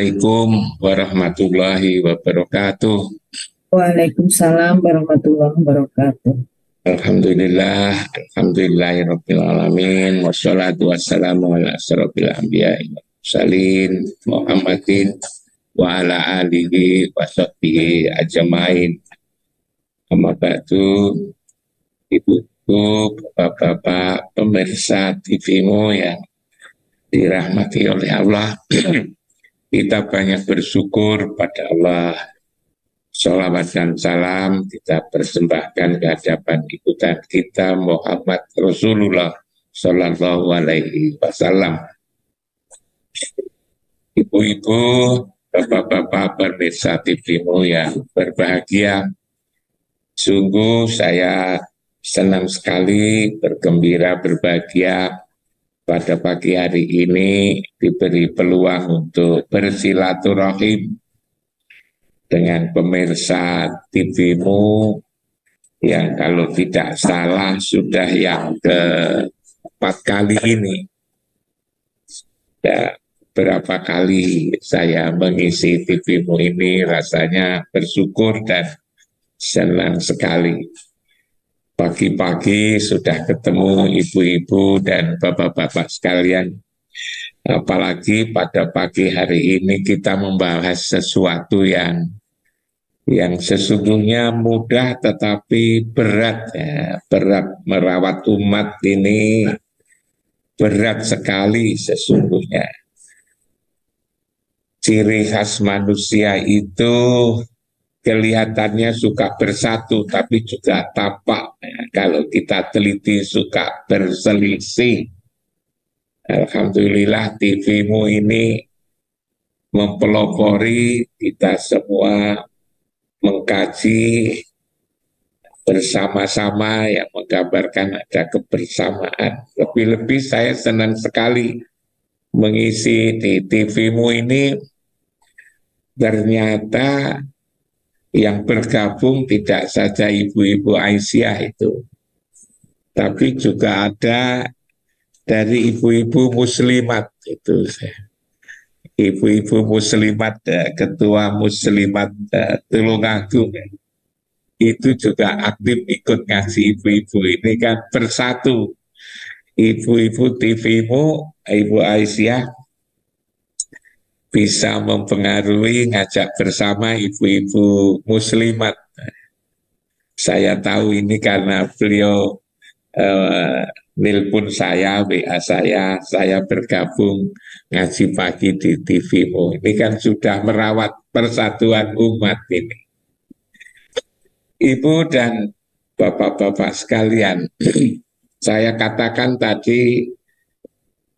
Assalamualaikum warahmatullahi wabarakatuh. Waalaikumsalam warahmatullahi wabarakatuh. Alhamdulillahirabbil alamin wassalatu wassalamu ala asyrofil anbiya'i wal mursalin Muhammadin wa ala alihi wa sahbihi ajmain. Amma ba'du, ibu-ibu, bapak-bapak, pemirsa TV-mu yang dirahmati oleh Allah. Kita banyak bersyukur pada Allah. Sholawat dan salam kita persembahkan ke hadapan ikutan kita Muhammad Rasulullah Sallallahu Alaihi Wasallam. Ibu-ibu, bapak-bapak pemirsa TV-mu yang berbahagia, sungguh saya senang sekali, bergembira, berbahagia pada pagi hari ini diberi peluang untuk bersilaturahim dengan pemirsa TV-mu yang kalau tidak salah sudah yang keempat kali ini. Ya, berapa kali saya mengisi TV-mu ini rasanya bersyukur dan senang sekali. Pagi-pagi sudah ketemu ibu-ibu dan bapak-bapak sekalian. Apalagi pada pagi hari ini kita membahas sesuatu yang sesungguhnya mudah tetapi berat, ya. Berat merawat umat ini berat sekali sesungguhnya. Ciri khas manusia itu kelihatannya suka bersatu, tapi juga tampak, ya, kalau kita teliti suka berselisih. Alhamdulillah TV-mu ini mempelopori kita semua mengkaji bersama-sama yang menggambarkan ada kebersamaan. Lebih-lebih saya senang sekali mengisi di TV-mu ini, ternyata yang bergabung tidak saja ibu-ibu Aisyah itu, tapi juga ada dari ibu-ibu muslimat itu, ibu-ibu muslimat, ketua muslimat Tulungagung itu juga aktif ikut ngaji. Ibu-ibu ini kan bersatu. Ibu-ibu TV-mu, Ibu Aisyah bisa mempengaruhi ngajak bersama ibu-ibu muslimat. Saya tahu ini karena beliau nelpon saya, WA saya bergabung ngaji pagi di TV-mu. Ini kan sudah merawat persatuan umat ini. Ibu dan bapak-bapak sekalian, saya katakan tadi,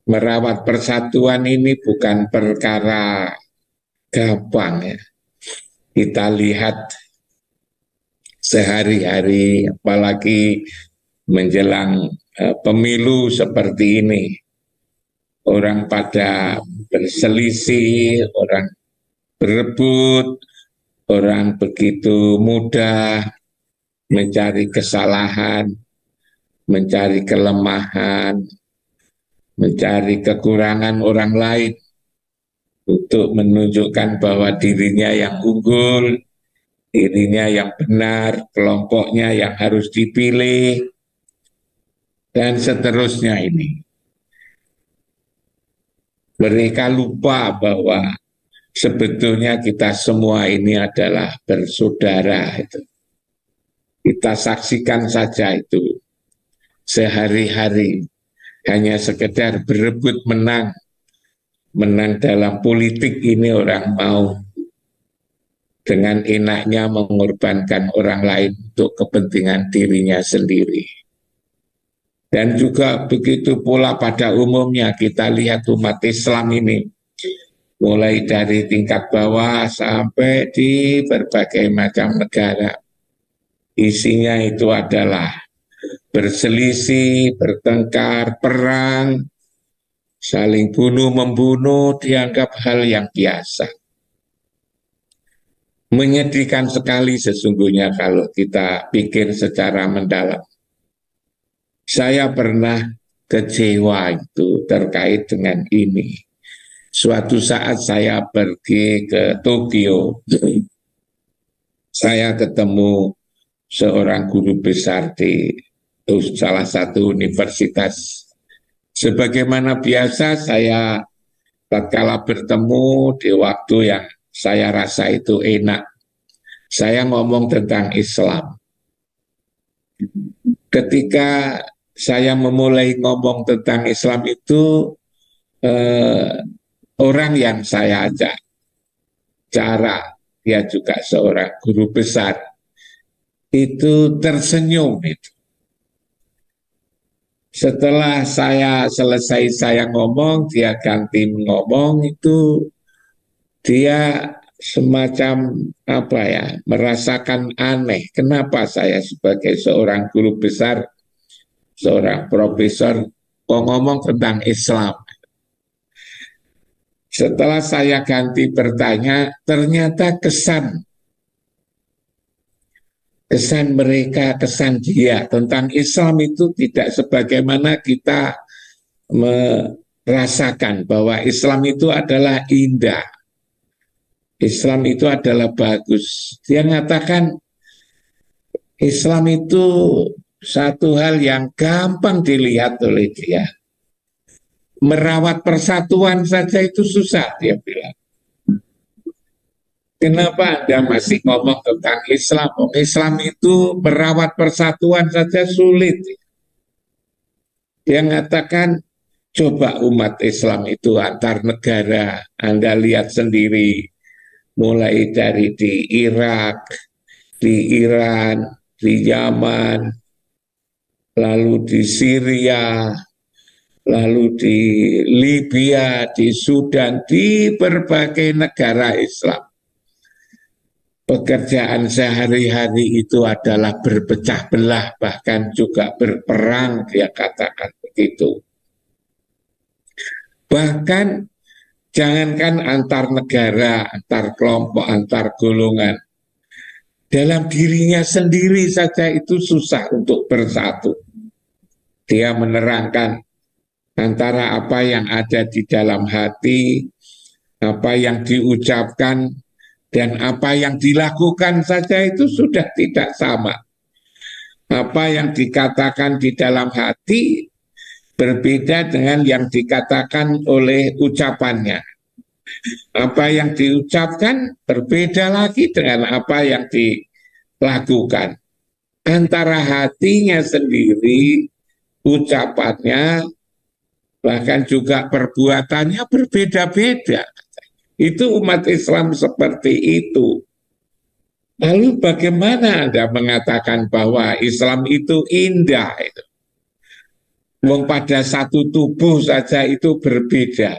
merawat persatuan ini bukan perkara gampang, ya. Kita lihat sehari-hari, apalagi menjelang pemilu seperti ini, orang pada berselisih, orang berebut, orang begitu mudah mencari kesalahan, mencari kelemahan, mencari kekurangan orang lain untuk menunjukkan bahwa dirinya yang unggul, dirinya yang benar, kelompoknya yang harus dipilih, dan seterusnya ini. Mereka lupa bahwa sebetulnya kita semua ini adalah bersaudara. Kita saksikan saja itu sehari-hari, hanya sekedar berebut menang. Menang dalam politik ini orang mau dengan enaknya mengorbankan orang lain untuk kepentingan dirinya sendiri. Dan juga begitu pula pada umumnya kita lihat umat Islam ini, mulai dari tingkat bawah sampai di berbagai macam negara, isinya itu adalah berselisih, bertengkar, perang, saling bunuh-membunuh, dianggap hal yang biasa. Menyedihkan sekali sesungguhnya kalau kita pikir secara mendalam. Saya pernah kecewa itu terkait dengan ini. Suatu saat saya pergi ke Tokyo, saya ketemu seorang guru besar di salah satu universitas. Sebagaimana biasa saya tatkala bertemu di waktu yang saya rasa itu enak, saya ngomong tentang Islam. Ketika saya memulai ngomong tentang Islam itu, orang yang saya ajak cara, dia juga seorang guru besar, itu tersenyum itu. Setelah saya ngomong, dia ganti ngomong, itu dia semacam apa ya, merasakan aneh. Kenapa saya sebagai seorang guru besar, seorang profesor, kok ngomong tentang Islam? Setelah saya ganti bertanya, ternyata kesan mereka, kesan dia tentang Islam itu tidak sebagaimana kita merasakan bahwa Islam itu adalah indah. Islam itu adalah bagus. Dia mengatakan Islam itu satu hal yang gampang dilihat oleh dia. Merawat persatuan saja itu susah, dia bilang. Kenapa Anda masih ngomong tentang Islam? Islam itu merawat persatuan saja sulit. Dia mengatakan, coba umat Islam itu antar negara, Anda lihat sendiri, mulai dari di Irak, di Iran, di Yaman, lalu di Syria, lalu di Libya, di Sudan, di berbagai negara Islam. Pekerjaan sehari-hari itu adalah berpecah belah, bahkan juga berperang, dia katakan begitu. Bahkan jangankan antar negara, antar kelompok, antar golongan, dalam dirinya sendiri saja itu susah untuk bersatu. Dia menerangkan antara apa yang ada di dalam hati, apa yang diucapkan, dan apa yang dilakukan saja itu sudah tidak sama. Apa yang dikatakan di dalam hati berbeda dengan yang dikatakan oleh ucapannya. Apa yang diucapkan berbeda lagi dengan apa yang dilakukan. Antara hatinya sendiri, ucapannya, bahkan juga perbuatannya berbeda-beda. Itu umat Islam seperti itu. Lalu bagaimana Anda mengatakan bahwa Islam itu indah? Pada satu tubuh saja itu berbeda.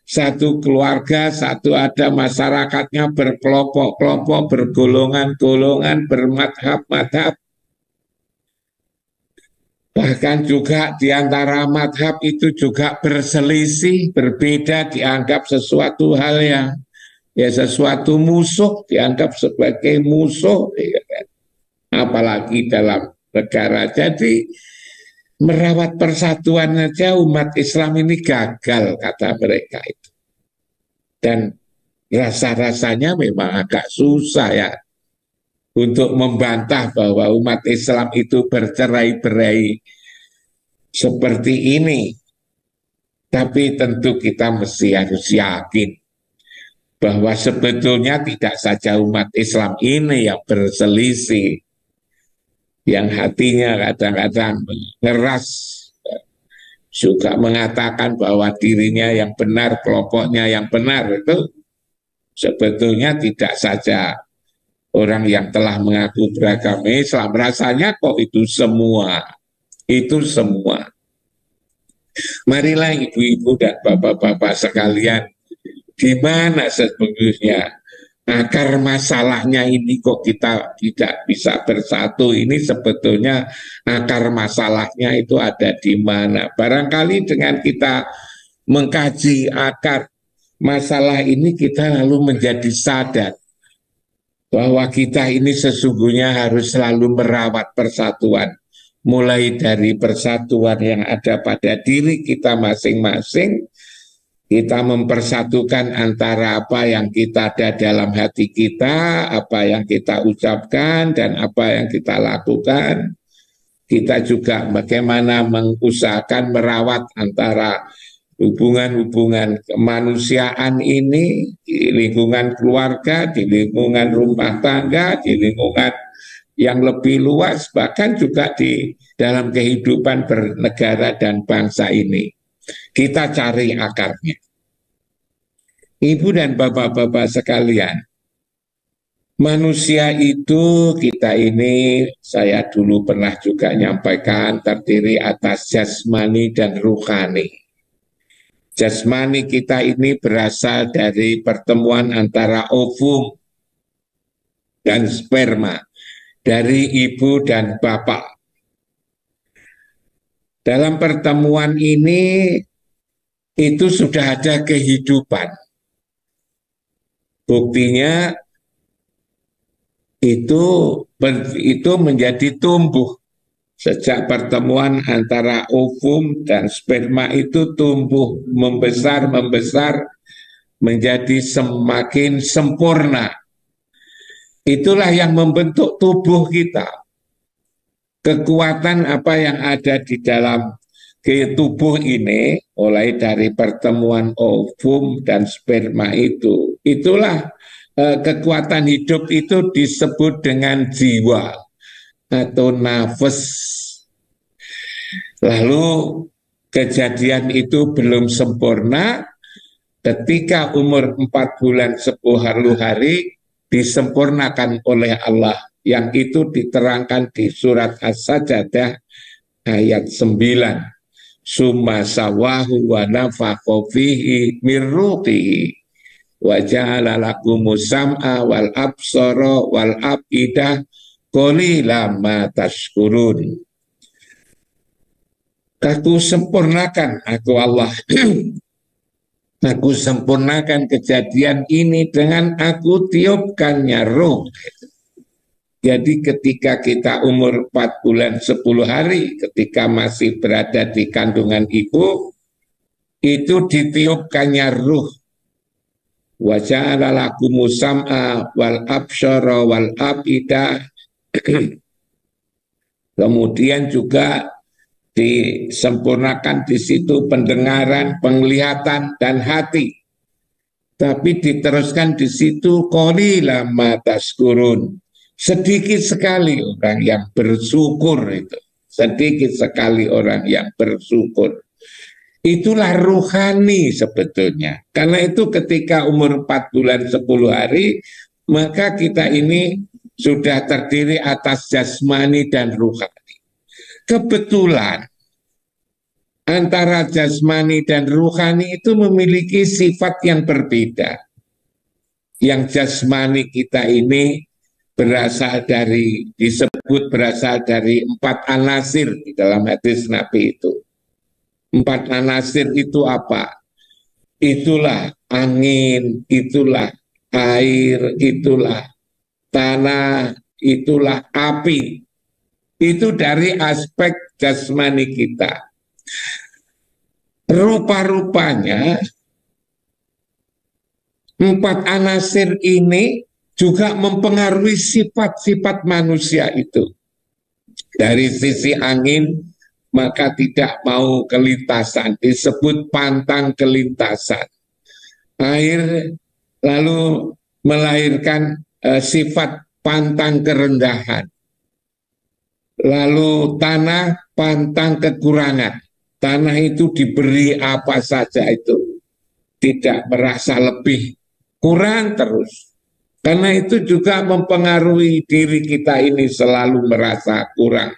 Satu keluarga, satu ada masyarakatnya berkelompok-kelompok, bergolongan-golongan, bermadhab-madhab. Bahkan juga di antara madhab itu juga berselisih, berbeda, dianggap sesuatu hal yang sesuatu musuh, dianggap sebagai musuh, ya kan? Apalagi dalam negara. Jadi merawat persatuan saja umat Islam ini gagal, kata mereka itu. Dan rasa-rasanya memang agak susah ya untuk membantah bahwa umat Islam itu bercerai-berai seperti ini. Tapi tentu kita mesti harus yakin bahwa sebetulnya tidak saja umat Islam ini yang berselisih, yang hatinya kadang-kadang keras, juga mengatakan bahwa dirinya yang benar, kelompoknya yang benar, itu sebetulnya tidak saja orang yang telah mengaku beragama Islam. Rasanya kok itu semua. Marilah ibu-ibu dan bapak-bapak sekalian, di mana sebetulnya akar masalahnya ini kok kita tidak bisa bersatu? Ini sebetulnya akar masalahnya itu ada di mana? Barangkali dengan kita mengkaji akar masalah ini, kita lalu menjadi sadar bahwa kita ini sesungguhnya harus selalu merawat persatuan, mulai dari persatuan yang ada pada diri kita masing-masing, Kita mempersatukan antara apa yang kita ada dalam hati kita, apa yang kita ucapkan, dan apa yang kita lakukan. Kita juga bagaimana mengusahakan merawat antara hubungan-hubungan kemanusiaan ini di lingkungan keluarga, di lingkungan rumah tangga, di lingkungan yang lebih luas, bahkan juga di dalam kehidupan bernegara dan bangsa ini. Kita cari akarnya. Ibu dan bapak-bapak sekalian, manusia itu kita ini, saya dulu pernah juga nyampaikan, terdiri atas jasmani dan ruhani. Jasmani kita ini berasal dari pertemuan antara ovum dan sperma, dari ibu dan bapak. Dalam pertemuan ini itu sudah ada kehidupan. Buktinya itu menjadi tumbuh. Sejak pertemuan antara ovum dan sperma itu tumbuh, membesar menjadi semakin sempurna. Itulah yang membentuk tubuh kita. Kekuatan apa yang ada di dalam tubuh ini, mulai dari pertemuan ovum dan sperma itu, itulah kekuatan hidup itu disebut dengan jiwa atau nafas. Lalu kejadian itu belum sempurna ketika umur 4 bulan 10 hari disempurnakan oleh Allah, yang itu diterangkan di surat As-Sajdah ayat 9. Summa sawahu wa nafakha fihi min ruhihi wa ja'ala lakumus sam'a wal absara wal afidah qalilan ma tashkurun. Aku sempurnakan, aku Allah aku sempurnakan kejadian ini dengan aku tiupkannya roh. Jadi ketika kita umur 4 bulan 10 hari, ketika masih berada di kandungan ibu, itu ditiupkannya ruh. Wa ja'ala lakumus sam'a wal absyara wal afidah. Kemudian juga disempurnakan di situ pendengaran, penglihatan, dan hati. Tapi diteruskan di situ qalilan ma tashkurun. Sedikit sekali orang yang bersyukur itu. Sedikit sekali orang yang bersyukur. Itulah ruhani sebetulnya. Karena itu ketika umur 4 bulan 10 hari, maka kita ini sudah terdiri atas jasmani dan ruhani. Kebetulan antara jasmani dan ruhani itu memiliki sifat yang berbeda. Yang jasmani kita ini disebut berasal dari 4 anasir di dalam hadis Nabi itu. 4 anasir itu apa? Itulah angin, itulah air, itulah tanah, itulah api. Itu dari aspek jasmani kita. Rupa-rupanya 4 anasir ini juga mempengaruhi sifat-sifat manusia itu. Dari sisi angin, maka tidak mau kelintasan, disebut pantang kelintasan. Air lalu melahirkan sifat pantang kerendahan. Lalu tanah pantang kekurangan. Tanah itu diberi apa saja itu. Tidak merasa lebih, kurang terus. Karena itu juga mempengaruhi diri kita ini selalu merasa kurang.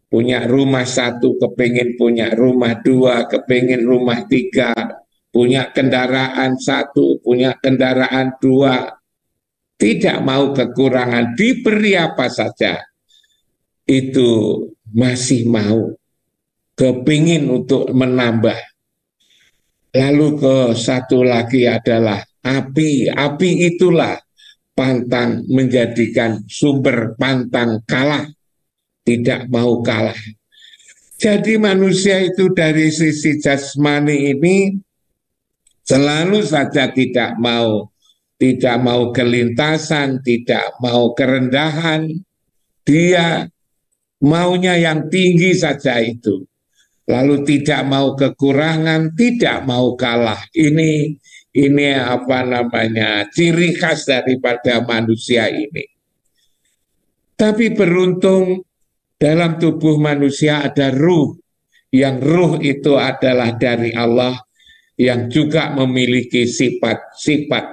Punya rumah 1, kepingin punya rumah 2, kepingin rumah 3, punya kendaraan 1, punya kendaraan 2, tidak mau kekurangan, diberi apa saja, itu masih mau, kepingin untuk menambah. Lalu ke satu lagi adalah api. Api itulah pantang, menjadikan sumber pantang kalah, tidak mau kalah. Jadi manusia itu dari sisi jasmani ini Selalu saja tidak mau kelintasan, tidak mau kerendahan. Dia maunya yang tinggi saja itu. Lalu tidak mau kekurangan, tidak mau kalah. Ini apa namanya, ciri khas daripada manusia ini. Tapi beruntung dalam tubuh manusia ada ruh, yang ruh itu adalah dari Allah, yang juga memiliki sifat-sifat,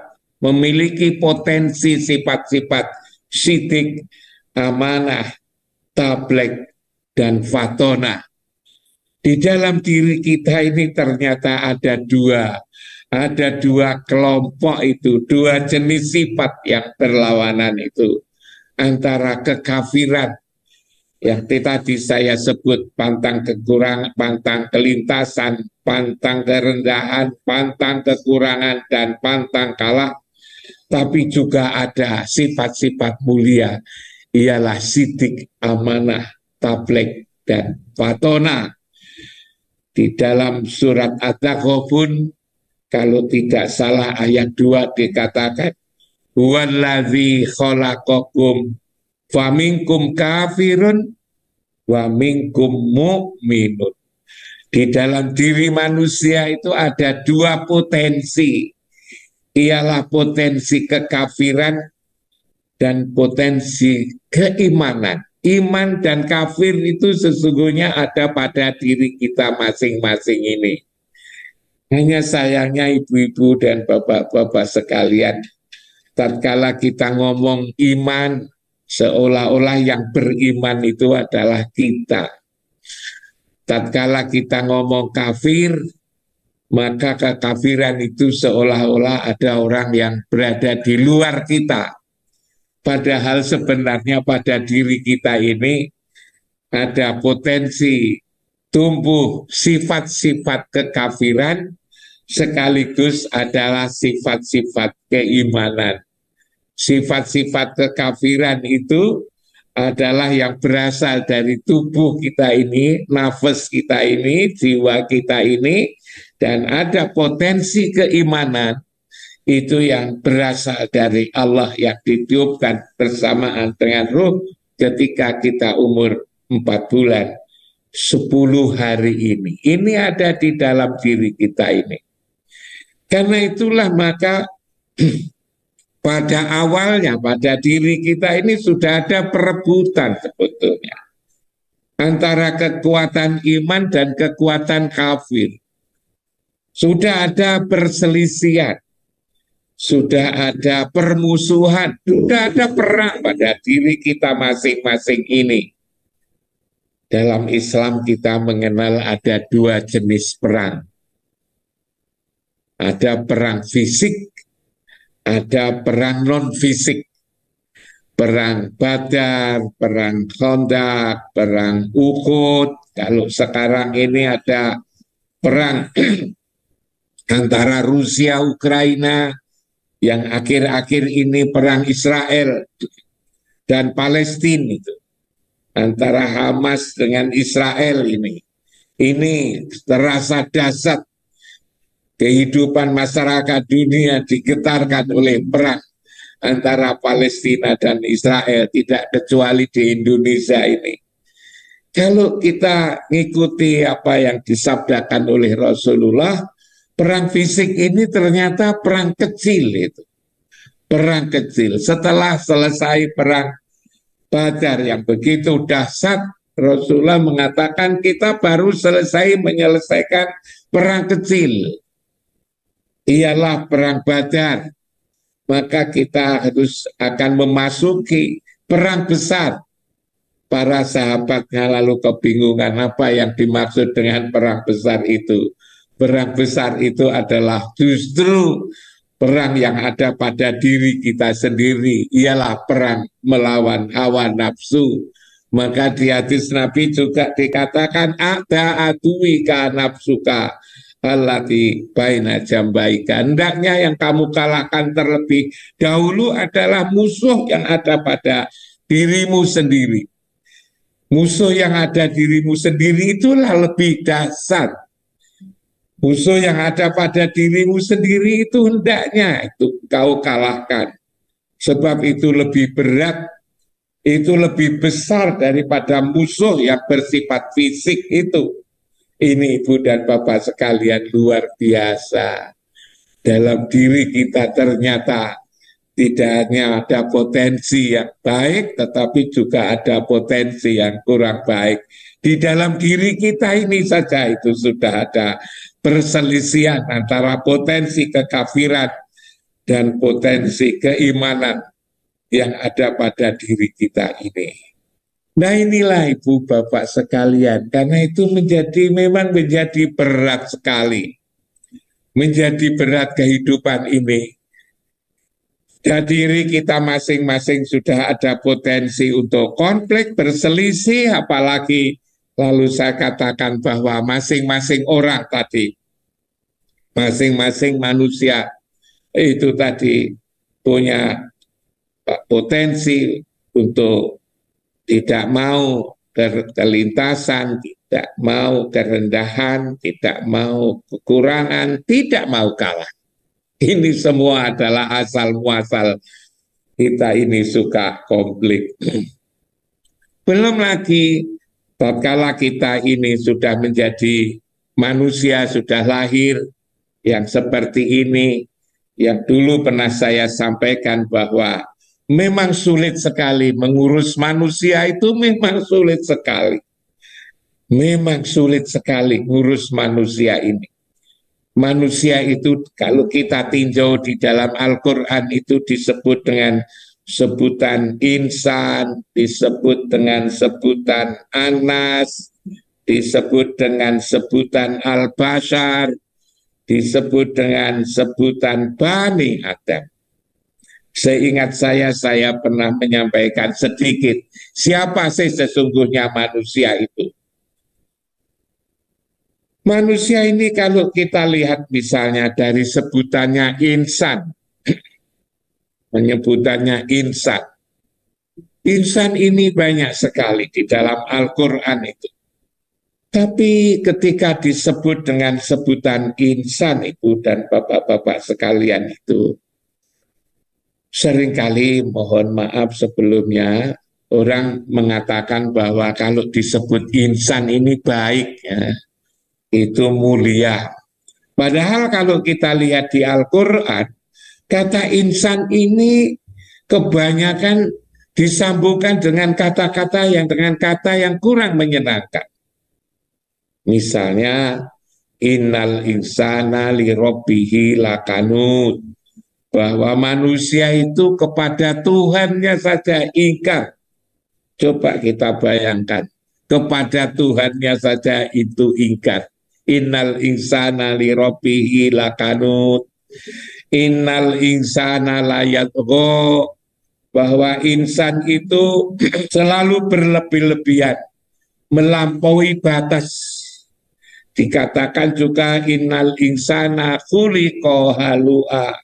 memiliki potensi sifat-sifat sidik, amanah, tablek, dan fatona. Di dalam diri kita ini ternyata ada dua kelompok itu, dua jenis sifat yang berlawanan itu, antara kekafiran yang tadi saya sebut pantang kekurangan, pantang kelintasan, pantang kerendahan, pantang kekurangan, dan pantang kalah, tapi juga ada sifat-sifat mulia, ialah sidik, amanah, tablek, dan fatona. Di dalam surat At-Taghabun, kalau tidak salah ayat 2 dikatakan, huwallazi khalaqakum faminkum kafirun wa minkum mu'minun. Di dalam diri manusia itu ada dua potensi, ialah potensi kekafiran dan potensi keimanan. Iman dan kafir itu sesungguhnya ada pada diri kita masing-masing ini. Hanya sayangnya ibu-ibu dan bapak-bapak sekalian, tatkala kita ngomong iman, seolah-olah yang beriman itu adalah kita. Tatkala kita ngomong kafir, maka kekafiran itu seolah-olah ada orang yang berada di luar kita. Padahal sebenarnya pada diri kita ini ada potensi tumbuh sifat-sifat kekafiran sekaligus adalah sifat-sifat keimanan. Sifat-sifat kekafiran itu adalah yang berasal dari tubuh kita ini, nafas kita ini, jiwa kita ini, dan ada potensi keimanan itu yang berasal dari Allah yang ditiupkan bersamaan dengan ruh ketika kita umur 4 bulan 10 hari ini. Ini ada di dalam diri kita ini. Karena itulah maka pada awalnya pada diri kita ini sudah ada perebutan sebetulnya antara kekuatan iman dan kekuatan kafir. Sudah ada perselisihan. Sudah ada permusuhan, sudah ada perang pada diri kita masing-masing ini. Dalam Islam kita mengenal ada dua jenis perang. Ada perang fisik, ada perang non-fisik. Perang Badar, perang Khandaq, perang Uhud. Kalau sekarang ini ada perang antara Rusia, Ukraina, yang akhir-akhir ini perang Israel dan Palestina itu, antara Hamas dengan Israel ini terasa dahsyat. Kehidupan masyarakat dunia digetarkan oleh perang antara Palestina dan Israel, tidak kecuali di Indonesia ini. Kalau kita ngikuti apa yang disabdakan oleh Rasulullah, perang fisik ini ternyata perang kecil itu. Perang kecil. Setelah selesai perang Badar yang begitu dahsyat, Rasulullah mengatakan kita baru selesai menyelesaikan perang kecil. Ialah perang Badar. Maka kita harus akan memasuki perang besar. Para sahabatnya lalu kebingungan apa yang dimaksud dengan perang besar itu. Perang besar itu adalah justru perang yang ada pada diri kita sendiri, ialah perang melawan hawa nafsu. Maka di hadis Nabi juga dikatakan ada aduika nafsuka allati baina jambaika. Hendaknya yang kamu kalahkan terlebih dahulu adalah musuh yang ada pada dirimu sendiri. Musuh yang ada dirimu sendiri itulah lebih dahsyat. Musuh yang ada pada dirimu sendiri itu hendaknya itu kau kalahkan. Sebab itu lebih berat, itu lebih besar daripada musuh yang bersifat fisik itu. Ini Ibu dan Bapak sekalian luar biasa. Dalam diri kita ternyata tidak hanya ada potensi yang baik, tetapi juga ada potensi yang kurang baik. Di dalam diri kita ini saja itu sudah ada perselisihan antara potensi kekafiran dan potensi keimanan yang ada pada diri kita ini. Nah inilah Ibu Bapak sekalian, karena itu memang menjadi berat sekali. Menjadi berat kehidupan ini. Di diri kita masing-masing sudah ada potensi untuk konflik, berselisih, apalagi lalu saya katakan bahwa masing-masing orang tadi, masing-masing manusia itu tadi punya potensi untuk tidak mau kelintasan, tidak mau kerendahan, tidak mau kekurangan, tidak mau kalah. Ini semua adalah asal muasal kita ini suka konflik. Belum lagi tatkala kita ini sudah menjadi manusia, sudah lahir yang seperti ini, yang dulu pernah saya sampaikan bahwa memang sulit sekali mengurus manusia itu, memang sulit sekali. Memang sulit sekali ngurus manusia ini. Manusia itu kalau kita tinjau di dalam Al-Quran itu disebut dengan sebutan insan, disebut dengan sebutan anas, disebut dengan sebutan al-bashar, disebut dengan sebutan Bani Adam. Seingat saya pernah menyampaikan sedikit, siapa sih sesungguhnya manusia itu? Manusia ini kalau kita lihat misalnya dari sebutannya insan, menyebutannya insan. Insan ini banyak sekali di dalam Al-Quran itu. Tapi ketika disebut dengan sebutan insan Ibu dan Bapak-Bapak sekalian itu, seringkali mohon maaf sebelumnya, orang mengatakan bahwa kalau disebut insan ini baik ya. Itu mulia. Padahal kalau kita lihat di Al-Quran, kata insan ini kebanyakan disambungkan dengan kata-kata yang kurang menyenangkan. Misalnya, innal insana li rabbihi lakanud, bahwa manusia itu kepada Tuhannya saja ingkar. Coba kita bayangkan, kepada Tuhannya saja itu ingkar. Innal insana li rabbihi lakanut, innal insana layatgha, bahwa insan itu selalu berlebih-lebihan, melampaui batas. Dikatakan juga innal insana khuliqa halu'a,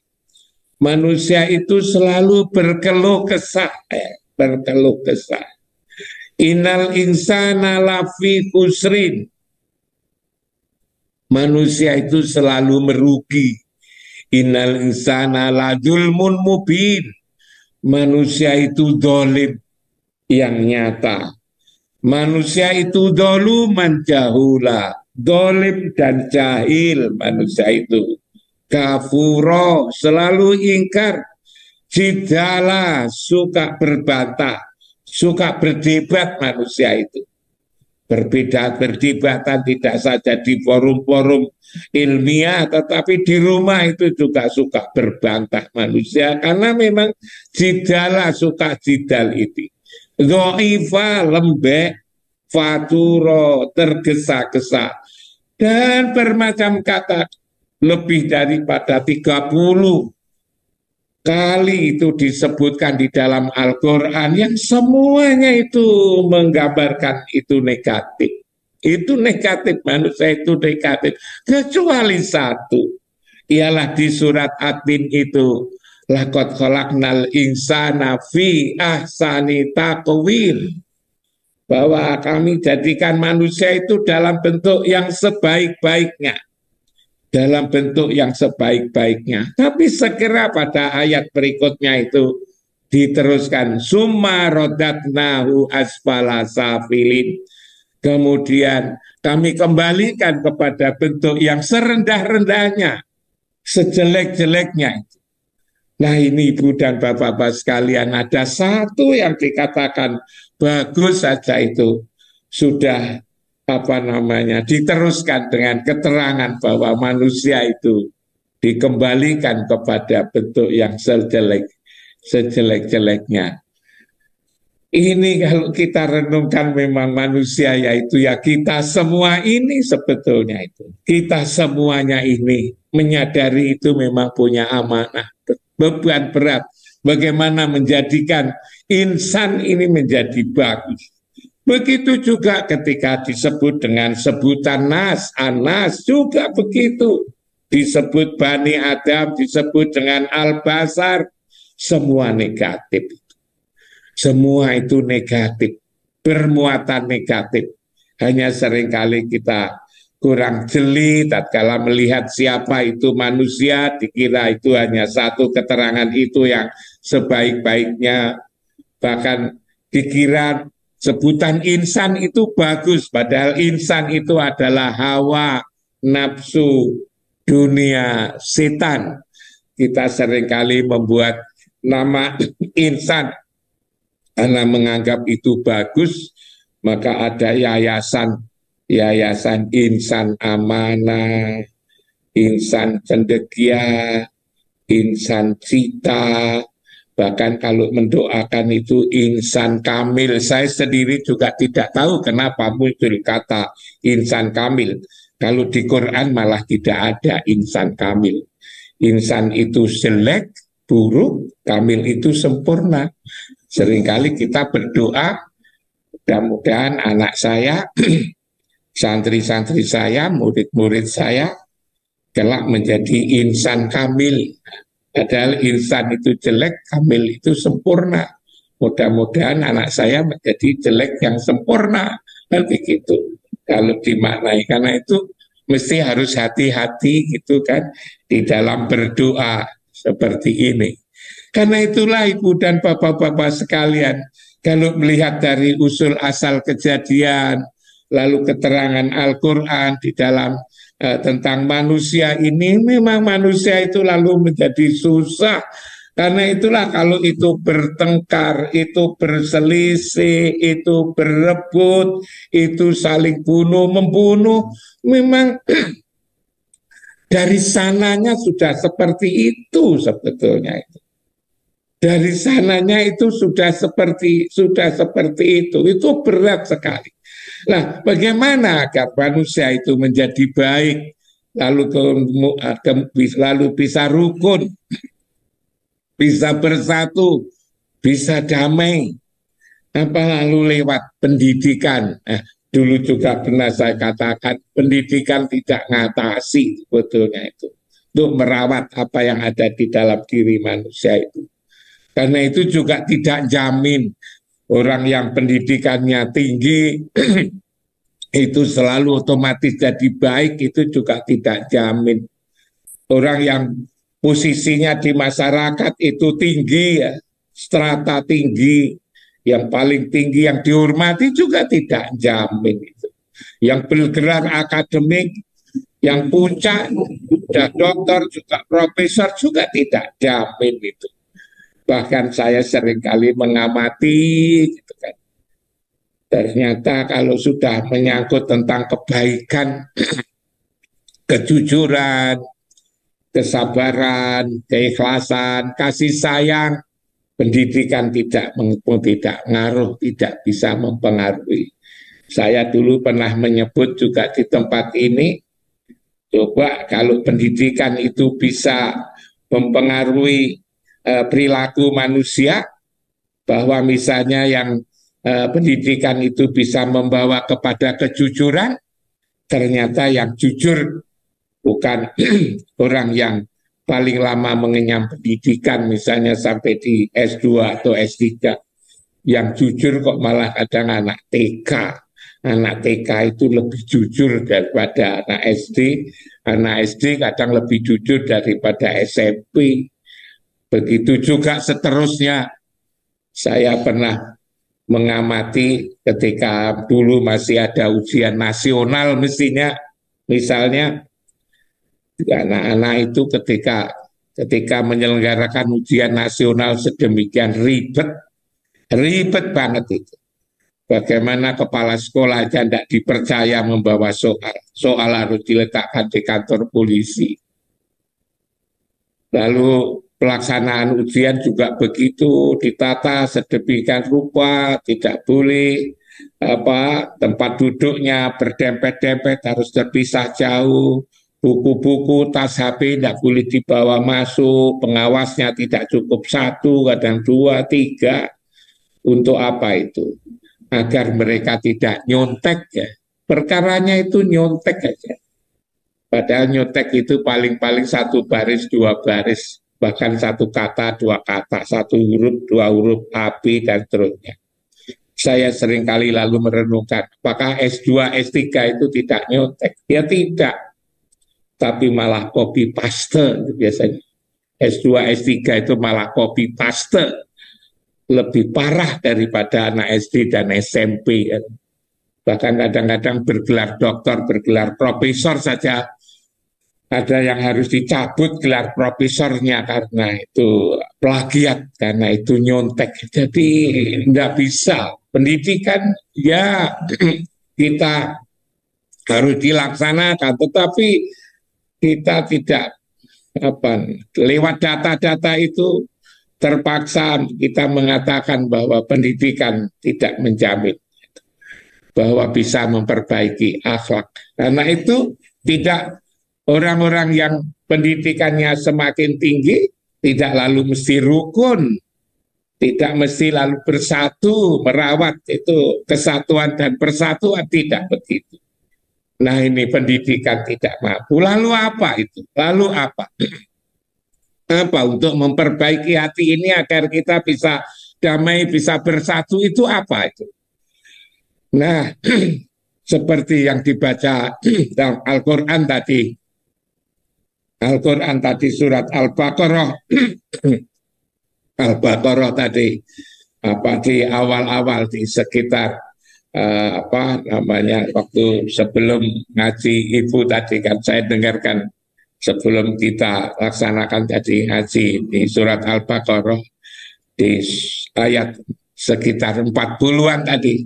manusia itu selalu berkeluh kesah, berkeluh kesah. Innal insana lafi khusrin, manusia itu selalu merugi. Innal insana ladzulmun mubin, manusia itu dolim yang nyata. Manusia itu doluman jahula, dolim dan jahil manusia itu. Kafuro, selalu ingkar. Jidala, suka berbantah, suka berdebat manusia itu. Berdebatan tidak saja di forum-forum ilmiah, tetapi di rumah itu juga suka berbantah manusia, karena memang jidala, suka jidal itu. Dho'ifa, lembek, faturo, tergesa-gesa, dan bermacam kata, lebih daripada 30 kali itu disebutkan di dalam Al-Quran, yang semuanya itu menggambarkan itu negatif. Itu negatif, manusia itu negatif. Kecuali satu, ialah di surat At-Tin itu, laqad khalaqnal insana fi ahsani taqwim, bahwa kami jadikan manusia itu dalam bentuk yang sebaik-baiknya. dalam bentuk yang sebaik-baiknya. Tapi sekira pada ayat berikutnya itu diteruskan summa rodatnahu asfala safilin. Kemudian kami kembalikan kepada bentuk yang serendah-rendahnya, sejelek-jeleknya. Nah ini Ibu dan Bapak-Bapak sekalian, ada satu yang dikatakan bagus saja itu sudah diteruskan dengan keterangan bahwa manusia itu dikembalikan kepada bentuk yang sejelek-jeleknya. Ini kalau kita renungkan memang manusia yaitu ya kita semua ini sebetulnya itu. Kita semuanya ini menyadari itu memang punya amanah, beban berat. Bagaimana menjadikan insan ini menjadi bagus. Begitu juga ketika disebut dengan sebutan nas, anas juga begitu. Disebut Bani Adam, disebut dengan al-basar, semua negatif. Semua itu negatif, bermuatan negatif. Hanya seringkali kita kurang jeli tatkala melihat siapa itu manusia, dikira itu hanya satu keterangan itu yang sebaik-baiknya, bahkan dikira sebutan insan itu bagus, padahal insan itu adalah hawa, nafsu, dunia, setan. Kita seringkali membuat nama insan karena menganggap itu bagus, maka ada yayasan insan amanah, insan cendekia, insan cita, bahkan kalau mendoakan itu insan kamil. Saya sendiri juga tidak tahu kenapa muncul kata insan kamil. Kalau di Quran malah tidak ada insan kamil. Insan itu jelek, buruk, kamil itu sempurna. Seringkali kita berdoa, mudah-mudahan anak saya, santri-santri saya, murid-murid saya, kelak menjadi insan kamil. Padahal insan itu jelek, kamil itu sempurna. Mudah-mudahan anak saya menjadi jelek yang sempurna. Dan begitu. Kalau dimaknai, karena itu mesti harus hati-hati gitu kan, di dalam berdoa seperti ini. Karena itulah Ibu dan Bapak-Bapak sekalian, kalau melihat dari usul asal kejadian, lalu keterangan Al-Quran di dalam tentang manusia ini, memang manusia itu lalu menjadi susah. Karena itulah kalau itu bertengkar, itu berselisih, itu berebut, itu saling bunuh-membunuh, memang dari sananya sudah seperti itu sebetulnya itu. Dari sananya itu sudah seperti itu berat sekali. Nah, bagaimana agar manusia itu menjadi baik, lalu bisa rukun, bisa bersatu, bisa damai, lalu lewat pendidikan. Dulu juga pernah saya katakan pendidikan tidak ngatasi sebetulnya itu, untuk merawat apa yang ada di dalam diri manusia itu. Karena itu juga tidak jamin orang yang pendidikannya tinggi itu selalu otomatis jadi baik, itu juga tidak jamin. Orang yang posisinya di masyarakat itu tinggi, ya, strata tinggi, yang paling tinggi, yang dihormati juga tidak jamin itu. Yang bergerak akademik, yang puncak, sudah dokter, juga profesor, juga tidak jamin itu. Bahkan saya seringkali mengamati gitu kan. Ternyata kalau sudah menyangkut tentang kebaikan, kejujuran, kesabaran, keikhlasan, kasih sayang, pendidikan tidak ngaruh, tidak bisa mempengaruhi. Saya dulu pernah menyebut juga di tempat ini, coba kalau pendidikan itu bisa mempengaruhi perilaku manusia, bahwa misalnya yang pendidikan itu bisa membawa kepada kejujuran, ternyata yang jujur bukan orang yang paling lama mengenyam pendidikan, misalnya sampai di S2 atau S3. Yang jujur kok malah kadang anak TK, anak TK itu lebih jujur daripada anak SD. Anak SD kadang lebih jujur daripada SMP. Begitu juga seterusnya. Saya pernah mengamati ketika dulu masih ada ujian nasional mestinya, misalnya anak-anak itu ketika menyelenggarakan ujian nasional sedemikian ribet banget itu. Bagaimana kepala sekolah aja tidak dipercaya membawa soal harus diletakkan di kantor polisi. Lalu pelaksanaan ujian juga begitu, ditata sedemikian rupa, tidak boleh tempat duduknya berdempet-dempet, harus terpisah jauh, buku-buku, tas HP tidak boleh dibawa masuk, pengawasnya tidak cukup satu, kadang dua, tiga. Untuk apa itu? Agar mereka tidak nyontek ya. Perkaranya itu nyontek aja. Padahal nyontek itu paling-paling satu baris, dua baris, bahkan satu kata, dua kata, satu huruf, dua huruf, AB, dan seterusnya. Saya seringkali lalu merenungkan, apakah S2, S3 itu tidak nyontek? Ya tidak, tapi malah copy paste biasanya. S2, S3 itu malah copy paste, lebih parah daripada anak SD dan SMP. Bahkan kadang-kadang bergelar doktor, bergelar profesor saja, ada yang harus dicabut gelar profesornya karena itu plagiat, karena itu nyontek. Jadi nggak bisa. Pendidikan ya kita harus dilaksanakan, tetapi kita tidak lewat data-data itu terpaksa kita mengatakan bahwa pendidikan tidak menjamin bahwa bisa memperbaiki akhlak. Karena itu tidak orang-orang yang pendidikannya semakin tinggi tidak lalu mesti rukun, tidak mesti lalu bersatu, merawat itu kesatuan dan persatuan, tidak begitu. Nah ini pendidikan tidak mampu. Lalu apa itu? Lalu apa? Apa untuk memperbaiki hati ini agar kita bisa damai, bisa bersatu, itu apa itu? Nah, seperti yang dibaca dalam Al-Quran tadi, surat Al-Baqarah, Al-Baqarah tadi, di awal-awal di sekitar waktu sebelum ngaji ibu tadi kan saya dengarkan sebelum kita laksanakan tadi ngaji di surat Al-Baqarah di ayat sekitar 40-an tadi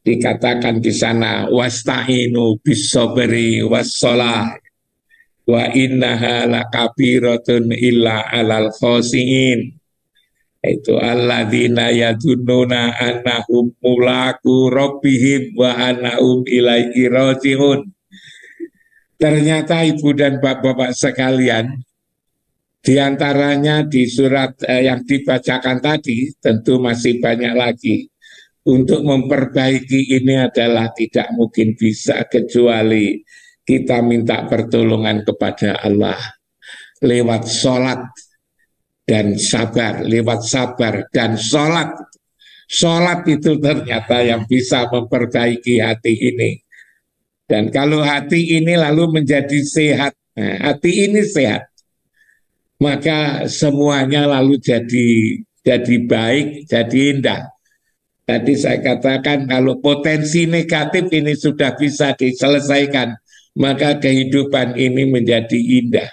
dikatakan di sana wasta'inu bis-sabri was-shalah wa innaha lakabiratun illa 'alal khoshiin. Itu alladzina yadunnuna annahum mulaku rabbihim wa annahum ilaihi raji'un. Ternyata ibu dan bapak-bapak sekalian, diantaranya di surat yang dibacakan tadi, tentu masih banyak lagi. Untuk memperbaiki ini adalah tidak mungkin bisa kecuali kita minta pertolongan kepada Allah lewat sholat dan sabar, lewat sabar dan sholat. Sholat itu ternyata yang bisa memperbaiki hati ini. Dan kalau hati ini lalu menjadi sehat, hati ini sehat, maka semuanya lalu jadi baik, jadi indah. Tadi saya katakan kalau potensi negatif ini sudah bisa diselesaikan, maka kehidupan ini menjadi indah.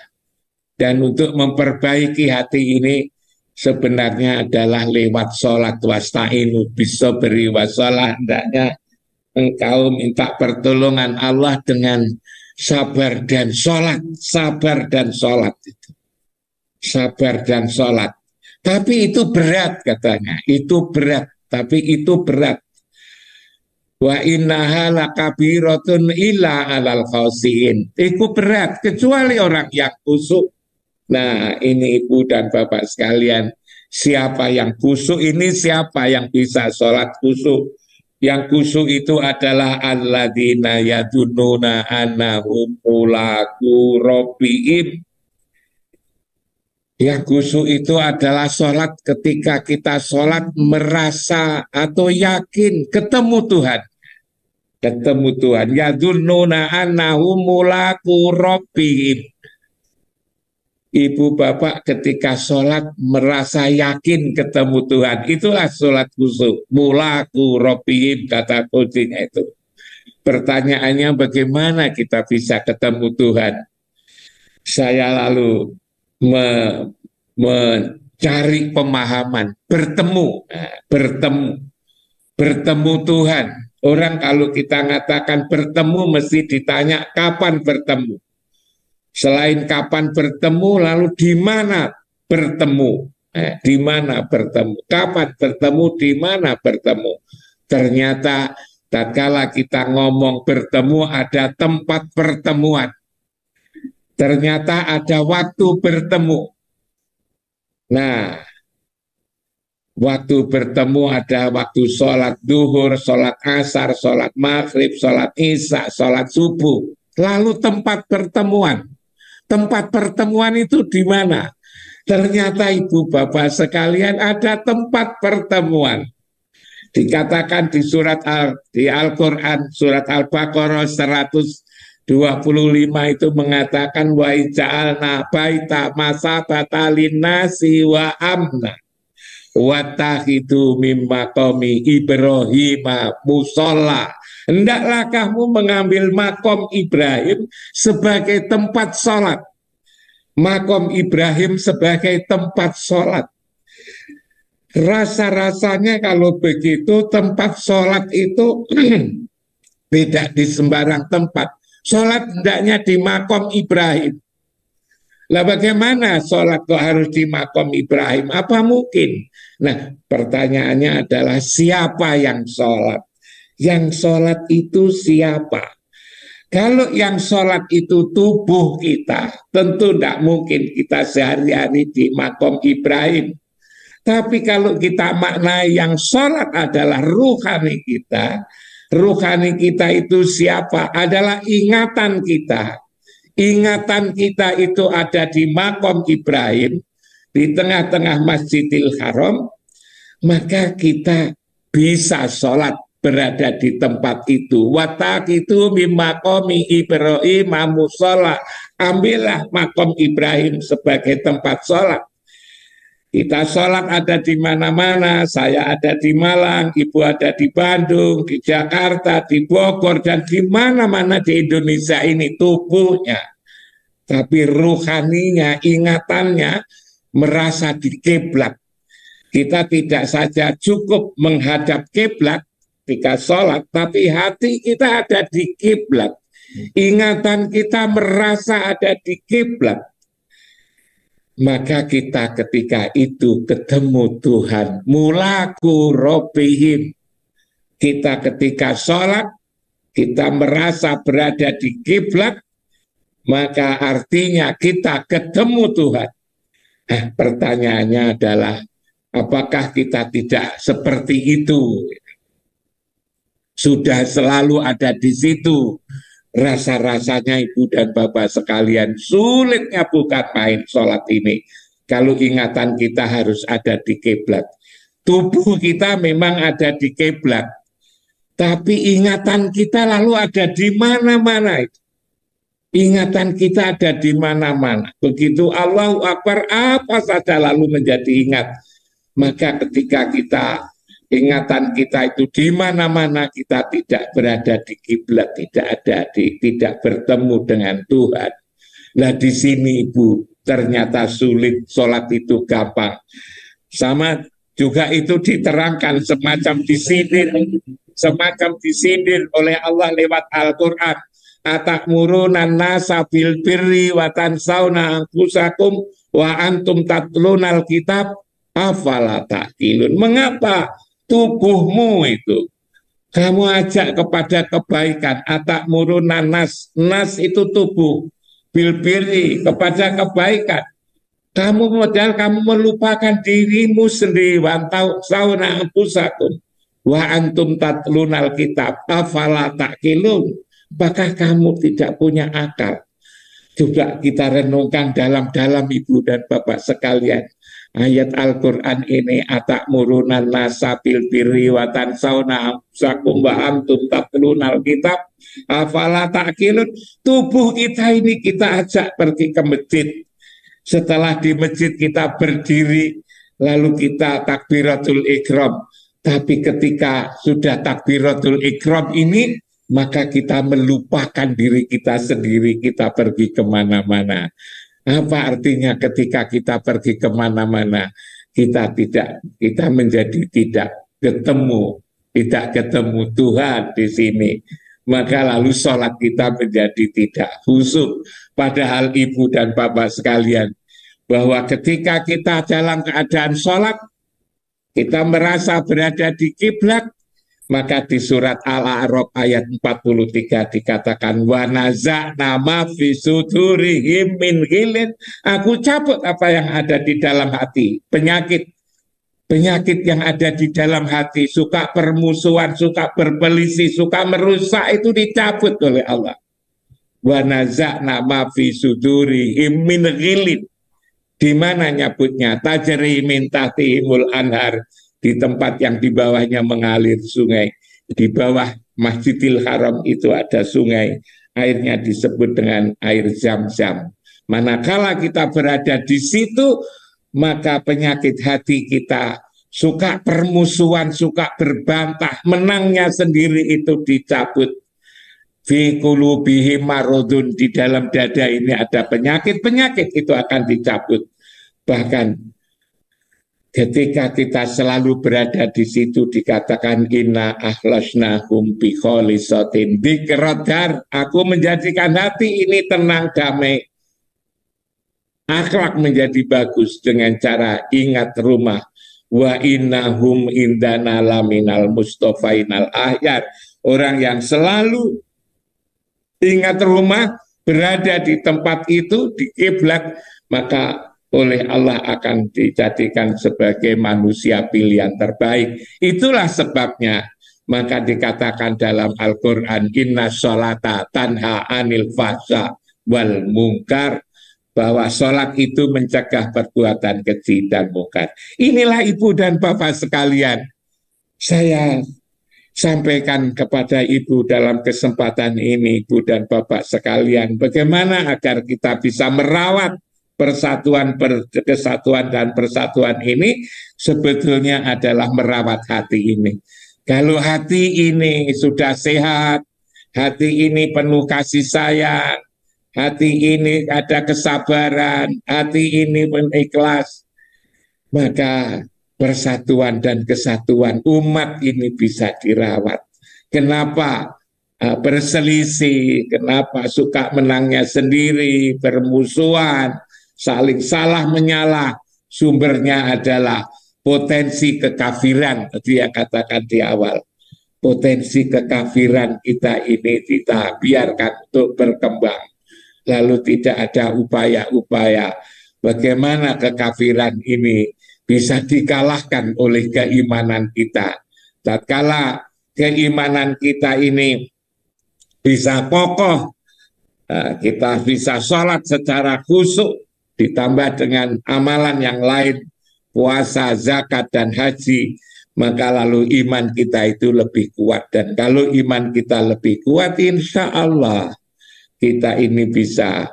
Dan untuk memperbaiki hati ini sebenarnya adalah lewat sholat wasta'inu bis-sabri wassalah. Hendaknya engkau minta pertolongan Allah dengan sabar dan sholat. Sabar dan sholat itu. Sabar dan sholat. Tapi itu berat katanya. Itu berat. Tapi itu berat. Wa innaha lakabiratun illa 'alal khoshiin. Itu berat kecuali orang yang khusyuk. Nah, ini ibu dan bapak sekalian, siapa yang khusyuk ini, siapa yang bisa sholat khusyuk? Yang khusyuk itu adalah alladzina yadunnuna annahum mulaku rabbihim. Yang khusyuk itu adalah sholat ketika kita sholat merasa atau yakin ketemu Tuhan. ketemu Tuhan. Yadzunnuna annahum mulaqu rabbihim. Ibu bapak ketika sholat merasa yakin ketemu Tuhan. Itulah sholat khusyuk. Mulaqu rabbihim, kata kuncinya itu. Pertanyaannya bagaimana kita bisa ketemu Tuhan? Saya lalu mencari pemahaman, bertemu Tuhan. Orang kalau kita mengatakan bertemu mesti ditanya kapan bertemu. Selain kapan bertemu, lalu di mana bertemu? Di mana bertemu? Kapan bertemu? Di mana bertemu? Ternyata tatkala kita ngomong bertemu ada tempat pertemuan. Ternyata ada waktu bertemu. Nah, waktu bertemu ada waktu sholat duhur, sholat asar, sholat maghrib, sholat isya, sholat subuh. Lalu tempat pertemuan. Tempat pertemuan itu di mana? Ternyata ibu bapak sekalian ada tempat pertemuan. Dikatakan di di Al-Quran, surat Al-Baqarah 125 itu mengatakan wa ija'alna baita masabata linnasi wa amna wattahidu mim maqami Ibrahim musalla. Hendaklah kamu mengambil makom Ibrahim sebagai tempat sholat. Makom Ibrahim sebagai tempat sholat. Rasa-rasanya kalau begitu tempat sholat itu tidak di sembarang tempat. Sholat hendaknya di makom Ibrahim. Lah bagaimana sholat kok harus di makom Ibrahim? Apa mungkin? Nah, pertanyaannya adalah siapa yang sholat? Yang sholat itu siapa? Kalau yang sholat itu tubuh kita, tentu tidak mungkin kita sehari-hari di makom Ibrahim. Tapi kalau kita maknai yang sholat adalah ruhani kita itu siapa? Adalah ingatan kita. Ingatan kita itu ada di makom Ibrahim, di tengah-tengah Masjidil Haram, maka kita bisa sholat berada di tempat itu. Wattaqidu mim maqami Ibrahim musalla. Ambillah makom Ibrahim sebagai tempat sholat. Kita sholat ada di mana-mana. Saya ada di Malang, ibu ada di Bandung, di Jakarta, di Bogor, dan di mana-mana di Indonesia ini tubuhnya. Tapi ruhaninya, ingatannya merasa di kiblat. Kita tidak saja cukup menghadap kiblat ketika sholat, tapi hati kita ada di kiblat. Ingatan kita merasa ada di kiblat. Maka kita ketika itu ketemu Tuhan. Mulaqu rabbihim. Kita ketika sholat, kita merasa berada di kiblat, maka artinya kita ketemu Tuhan. Nah, pertanyaannya adalah, apakah kita tidak seperti itu? Sudah selalu ada di situ. Rasa-rasanya ibu dan bapak sekalian, sulitnya bukan main sholat ini. Kalau ingatan kita harus ada di kiblat. Tubuh kita memang ada di kiblat. Tapi ingatan kita lalu ada di mana-mana. Ingatan kita ada di mana-mana. Begitu Allahu Akbar, apa saja lalu menjadi ingat. Maka ketika ingatan kita itu di mana-mana, kita tidak berada di kiblat, tidak bertemu dengan Tuhan. Nah di sini ibu, ternyata sulit, sholat itu gampang. Sama juga itu diterangkan semacam disindir oleh Allah lewat Al-Quran. Atakmurunan nasa bil birri wa tansawna anfusakum wa antum tatlunal kitab afala ta'qilun. Mengapa tubuhmu itu kamu ajak kepada kebaikan? Atakmurunan nas itu tubuh, bil birri kepada kebaikan. Kamu melupakan dirimu sendiri. Wa tansawna anfusakum wa antum tatlunal kitab afala ta'qilun. Apakah kamu tidak punya akal? Coba kita renungkan dalam-dalam Ibu dan Bapak sekalian. Ayat Al-Quran ini atak murunan nasa bil birri wa tansawna amsakum wa antum tatlunal kitab afala ta'qilun. Tubuh kita ini kita ajak pergi ke masjid. Setelah di masjid kita berdiri, lalu kita takbiratul ikram. Tapi ketika sudah takbiratul ikram ini, maka kita melupakan diri kita sendiri, kita pergi kemana-mana. Apa artinya ketika kita pergi kemana-mana, kita menjadi tidak ketemu Tuhan di sini. Maka lalu sholat kita menjadi tidak khusyuk. Padahal Ibu dan Bapak sekalian, bahwa ketika kita dalam keadaan sholat, kita merasa berada di kiblat, maka di surat Al-A'raf ayat 43 dikatakan wa naza'na ma fi sudurihim min ghillin, aku cabut apa yang ada di dalam hati, penyakit yang ada di dalam hati, suka permusuhan, suka berpelisih, suka merusak, itu dicabut oleh Allah. Wa naza'na ma fi sudurihim min ghillin. Di mana nyabutnya? Tajri min tahtihimul anhar, di tempat yang di bawahnya mengalir sungai. Di bawah Masjidil Haram itu ada sungai, airnya disebut dengan air Zam-Zam. Manakala kita berada di situ, maka penyakit hati kita, suka permusuhan, suka berbantah, menangnya sendiri itu dicabut. Fi qulubihim maradun, di dalam dada ini ada penyakit itu akan dicabut. Bahkan ketika kita selalu berada di situ dikatakan inna ahlasnahum bi kholisatin dzikradar, aku menjadikan hati ini tenang, damai, akhlak menjadi bagus dengan cara ingat rumah. Wa innahum indana laminal mustofainal ahyar, orang yang selalu ingat rumah, berada di tempat itu, di kiblat, maka oleh Allah akan dijadikan sebagai manusia pilihan terbaik. Itulah sebabnya maka dikatakan dalam Al-Quran inna sholata tanha anil fahsya wal mungkar, bahwa sholat itu mencegah perbuatan keji dan mungkar. Inilah Ibu dan Bapak sekalian, saya sampaikan kepada Ibu dalam kesempatan ini, Ibu dan Bapak sekalian, bagaimana agar kita bisa merawat kesatuan dan persatuan ini, sebetulnya adalah merawat hati ini. Kalau hati ini sudah sehat, hati ini penuh kasih sayang, hati ini ada kesabaran, hati ini ikhlas, maka persatuan dan kesatuan umat ini bisa dirawat. Kenapa berselisih, kenapa suka menangnya sendiri, bermusuhan, saling salah menyalah, sumbernya adalah potensi kekafiran. Dia katakan di awal, potensi kekafiran kita ini kita biarkan untuk berkembang, lalu tidak ada upaya-upaya bagaimana kekafiran ini bisa dikalahkan oleh keimanan kita. Tatkala keimanan kita ini bisa kokoh, kita bisa sholat secara khusyuk, ditambah dengan amalan yang lain, puasa, zakat, dan haji, maka lalu iman kita itu lebih kuat. Dan kalau iman kita lebih kuat, insya Allah kita ini bisa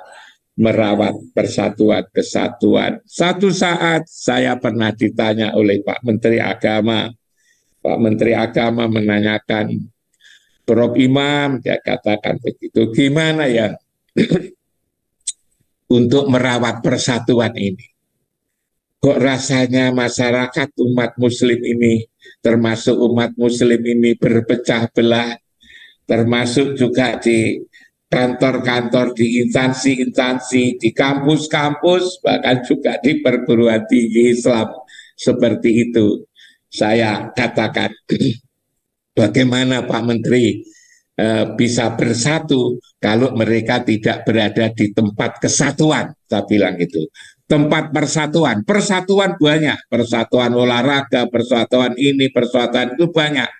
merawat persatuan kesatuan. Satu saat saya pernah ditanya oleh Pak Menteri Agama. Pak Menteri Agama menanyakan, Prof Imam, dia katakan begitu, gimana ya untuk merawat persatuan ini? Kok rasanya masyarakat umat muslim ini, termasuk umat muslim ini berpecah belah, termasuk juga di kantor-kantor, di instansi-instansi, di kampus-kampus, bahkan juga di perguruan tinggi Islam seperti itu. Saya katakan, bagaimana Pak Menteri bisa bersatu kalau mereka tidak berada di tempat kesatuan? Saya bilang gitu. Tempat persatuan banyak, persatuan olahraga, persatuan ini, persatuan itu banyak.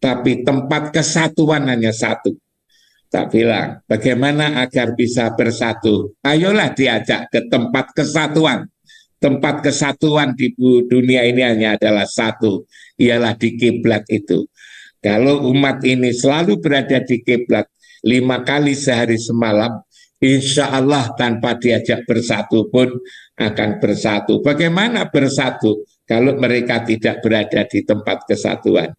Tapi tempat kesatuan hanya satu. Tak bilang, bagaimana agar bisa bersatu? Ayolah diajak ke tempat kesatuan. Tempat kesatuan di dunia ini hanya adalah satu, ialah di kiblat itu. Kalau umat ini selalu berada di kiblat 5 kali sehari semalam, insya Allah tanpa diajak bersatu pun akan bersatu. Bagaimana bersatu kalau mereka tidak berada di tempat kesatuan?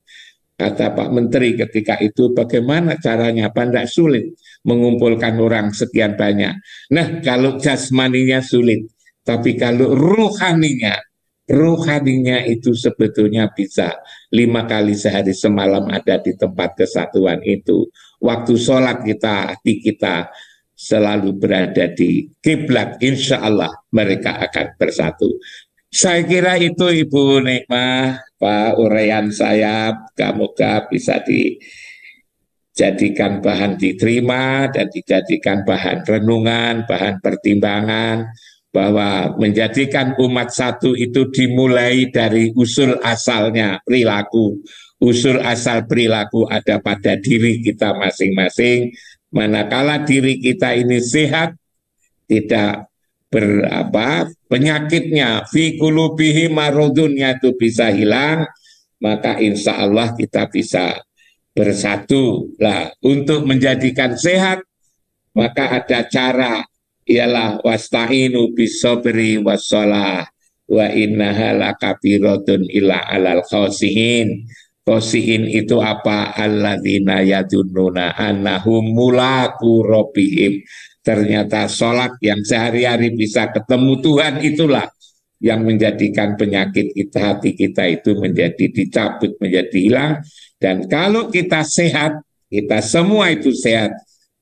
Kata Pak Menteri ketika itu, bagaimana caranya? Apa tidak sulit mengumpulkan orang sekian banyak. Nah, kalau jasmaninya sulit, tapi kalau rohaninya itu sebetulnya bisa 5 kali sehari semalam ada di tempat kesatuan itu. Waktu sholat kita, hati kita selalu berada di kiblat, insya Allah mereka akan bersatu. Saya kira itu Ibu Nikmah, Pak uraian saya, semoga bisa dijadikan bahan diterima dan dijadikan bahan renungan, bahan pertimbangan, bahwa menjadikan umat satu itu dimulai dari usul asalnya perilaku. Usul asal perilaku ada pada diri kita masing-masing. Manakala diri kita ini sehat, tidak penyakitnya fi qulubihi maradunnya itu bisa hilang, maka insya Allah kita bisa bersatu lah. Untuk menjadikan sehat maka ada cara, ialah wasta'inu bisobri wassalah wa innaha lakabiratun illa alal khosihin. Khosihin itu apa? Alladzina yadunnuna annahum mulaku rabbihim. Ternyata sholat yang sehari-hari bisa ketemu Tuhan itulah yang menjadikan penyakit kita, hati kita itu menjadi dicabut, menjadi hilang. Dan kalau kita sehat, kita semua itu sehat,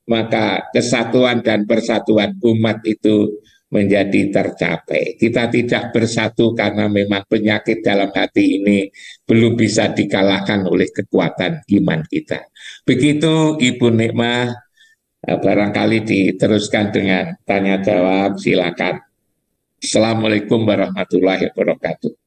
maka kesatuan dan persatuan umat itu menjadi tercapai. Kita tidak bersatu karena memang penyakit dalam hati ini belum bisa dikalahkan oleh kekuatan iman kita. Begitu Ibu Nikmah. Barangkali diteruskan dengan tanya jawab, silakan. Assalamualaikum warahmatullahi wabarakatuh.